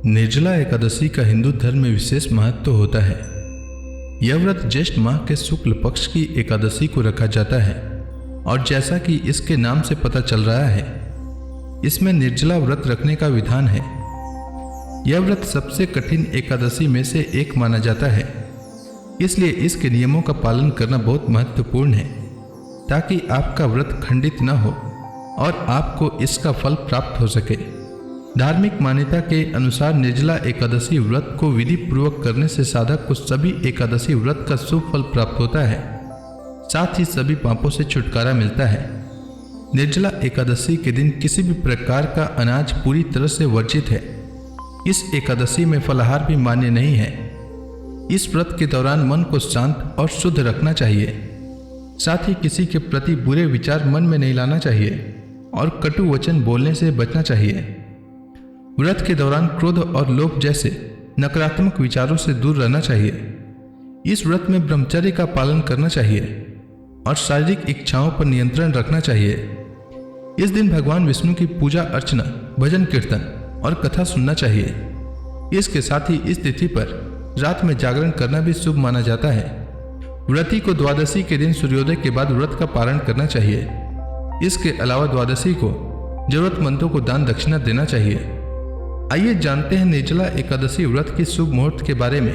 निर्जला एकादशी का हिंदू धर्म में विशेष महत्व होता है। यह व्रत ज्येष्ठ माह के शुक्ल पक्ष की एकादशी को रखा जाता है और जैसा कि इसके नाम से पता चल रहा है, इसमें निर्जला व्रत रखने का विधान है। यह व्रत सबसे कठिन एकादशी में से एक माना जाता है, इसलिए इसके नियमों का पालन करना बहुत महत्वपूर्ण है ताकि आपका व्रत खंडित न हो और आपको इसका फल प्राप्त हो सके। धार्मिक मान्यता के अनुसार निर्जला एकादशी व्रत को विधि पूर्वक करने से साधक को सभी एकादशी व्रत का शुभ फल प्राप्त होता है, साथ ही सभी पापों से छुटकारा मिलता है। निर्जला एकादशी के दिन किसी भी प्रकार का अनाज पूरी तरह से वर्जित है। इस एकादशी में फलाहार भी मान्य नहीं है। इस व्रत के दौरान मन को शांत और शुद्ध रखना चाहिए, साथ ही किसी के प्रति बुरे विचार मन में नहीं लाना चाहिए और कटु वचन बोलने से बचना चाहिए। व्रत के दौरान क्रोध और लोभ जैसे नकारात्मक विचारों से दूर रहना चाहिए। इस व्रत में ब्रह्मचर्य का पालन करना चाहिए और शारीरिक इच्छाओं पर नियंत्रण रखना चाहिए। इस दिन भगवान विष्णु की पूजा अर्चना, भजन कीर्तन और कथा सुनना चाहिए। इसके साथ ही इस तिथि पर रात में जागरण करना भी शुभ माना जाता है। व्रती को द्वादशी के दिन सूर्योदय के बाद व्रत का पारण करना चाहिए। इसके अलावा द्वादशी को जरूरतमंदों को दान दक्षिणा देना चाहिए। आइए जानते हैं निर्जला एकादशी व्रत की शुभ मुहूर्त के बारे में।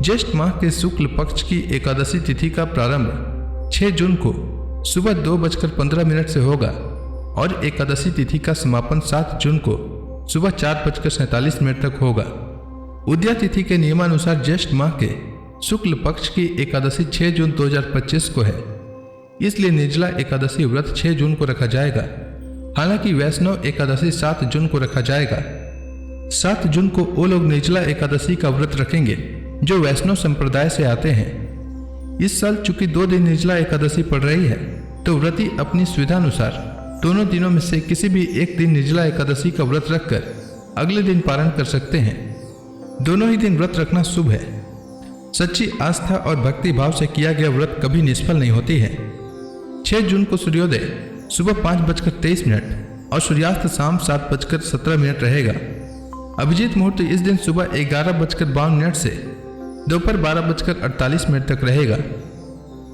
ज्येष्ठ माह के शुक्ल पक्ष की एकादशी तिथि का प्रारंभ 6 जून को सुबह 2:15 से होगा और एकादशी तिथि का समापन 7 जून को सुबह 4:47 तक होगा। उदया तिथि के नियमानुसार ज्येष्ठ माह के शुक्ल पक्ष की एकादशी 6 जून 2025 को है, इसलिए निर्जला एकादशी व्रत 6 जून को रखा जाएगा। हालांकि वैष्णव एकादशी 7 जून को रखा जाएगा। 7 जून को वो लोग निर्जला एकादशी का व्रत रखेंगे जो वैष्णव संप्रदाय से आते हैं। इस साल चूंकि 2 दिन निर्जला एकादशी पड़ रही है, तो व्रती अपनी सुविधानुसार दोनों दिनों में से किसी भी एक दिन निर्जला एकादशी का व्रत रखकर अगले दिन पारण कर सकते हैं। दोनों ही दिन व्रत रखना शुभ है। सच्ची आस्था और भक्ति भाव से किया गया व्रत कभी निष्फल नहीं होती है। 6 जून को सूर्योदय सुबह 5:23 और सूर्यास्त शाम 7:17 रहेगा। अभिजीत मुहूर्त इस दिन सुबह 11:52 से दोपहर 12:48 तक रहेगा।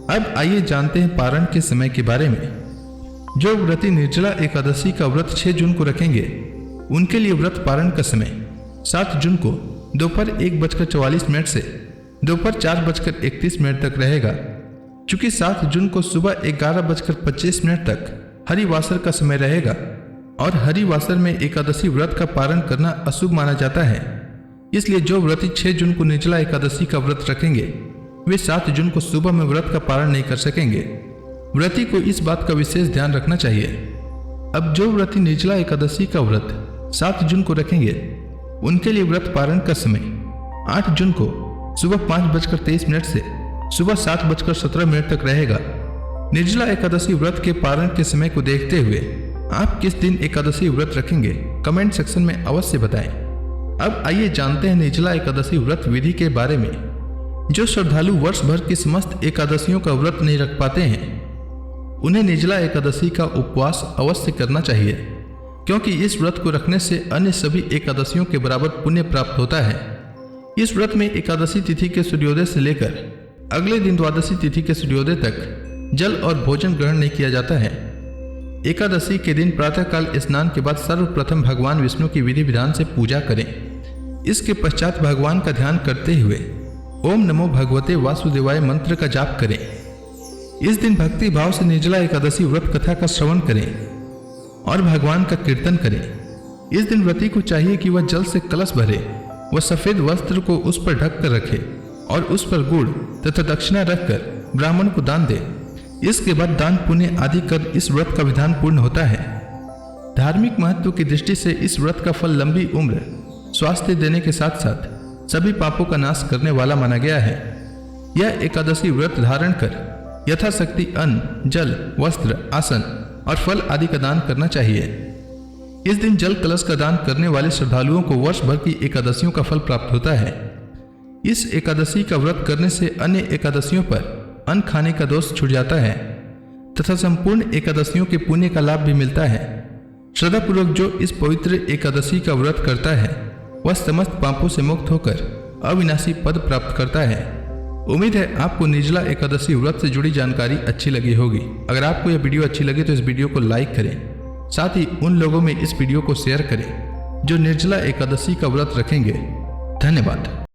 अब आइए जानते हैं पारण के समय के बारे में। जो व्रती निर्जला एकादशी का व्रत 6 जून को रखेंगे, उनके लिए व्रत पारण का समय 7 जून को दोपहर 1:44 से दोपहर 4:31 तक रहेगा। चूंकि 7 जून को सुबह 11:25 तक हरिवासर का समय रहेगा और हरिवासर में एकादशी व्रत का पारण करना अशुभ माना जाता है, इसलिए जो व्रती 6 जून को निर्जला एकादशी का व्रत रखेंगे, वे 7 जून को सुबह में व्रत का पारण नहीं कर सकेंगे। व्रती को इस बात का विशेष ध्यान रखना चाहिए। अब जो व्रती निर्जला एकादशी का व्रत 7 जून को रखेंगे, उनके लिए व्रत पारण का समय 8 जून को सुबह 5:23 से सुबह 7:17 तक रहेगा। निर्जला एकादशी व्रत के पारण के समय को देखते हुए आप किस दिन एकादशी व्रत रखेंगे, कमेंट सेक्शन में अवश्य बताएं। अब आइए जानते हैं निर्जला एकादशी व्रत विधि के बारे में। जो श्रद्धालु वर्ष भर की समस्त एकादशियों का व्रत नहीं रख पाते हैं, उन्हें निर्जला एकादशी का उपवास अवश्य करना चाहिए, क्योंकि इस व्रत को रखने से अन्य सभी एकादशियों के बराबर पुण्य प्राप्त होता है। इस व्रत में एकादशी तिथि के सूर्योदय से लेकर अगले दिन द्वादशी तिथि के सूर्योदय तक जल और भोजन ग्रहण नहीं किया जाता है। एकादशी के दिन प्रातःकाल स्नान के बाद सर्वप्रथम भगवान विष्णु की विधि विधान से पूजा करें। इसके पश्चात भगवान का ध्यान करते हुए ओम नमो भगवते वासुदेवाय मंत्र का जाप करें। इस दिन भक्ति भाव से निर्जला एकादशी व्रत कथा का श्रवण करें और भगवान का कीर्तन करें। इस दिन व्रती को चाहिए कि वह जल से कलश भरे, वह सफेद वस्त्र को उस पर ढक कर रखे और उस पर गुड़ तथा दक्षिणा रखकर ब्राह्मण को दान दे। इसके बाद दान पुण्य आदि कर इस व्रत का विधान पूर्ण होता है। धार्मिक महत्व की दृष्टि से इस व्रत का फल लंबी उम्र, स्वास्थ्य देने के साथ साथ सभी पापों का नाश करने वाला माना गया है। यह एकादशी व्रत धारण कर यथाशक्ति अन्न, जल, वस्त्र, आसन और फल आदि का दान करना चाहिए। इस दिन जल कलश का दान करने वाले श्रद्धालुओं को वर्ष भर की एकादशियों का फल प्राप्त होता है। इस एकादशी का व्रत करने से अन्य एकादशियों पर अन्न खाने का दोष छूट जाता है तथा संपूर्ण एकादशियों के पुण्य का लाभ भी मिलता है। श्रद्धापूर्वक जो इस पवित्र एकादशी का व्रत करता है, वह समस्त पापों से मुक्त होकर अविनाशी पद प्राप्त करता है। उम्मीद है आपको निर्जला एकादशी व्रत से जुड़ी जानकारी अच्छी लगी होगी। अगर आपको यह वीडियो अच्छी लगी तो इस वीडियो को लाइक करें, साथ ही उन लोगों में इस वीडियो को शेयर करें जो निर्जला एकादशी का व्रत रखेंगे। धन्यवाद।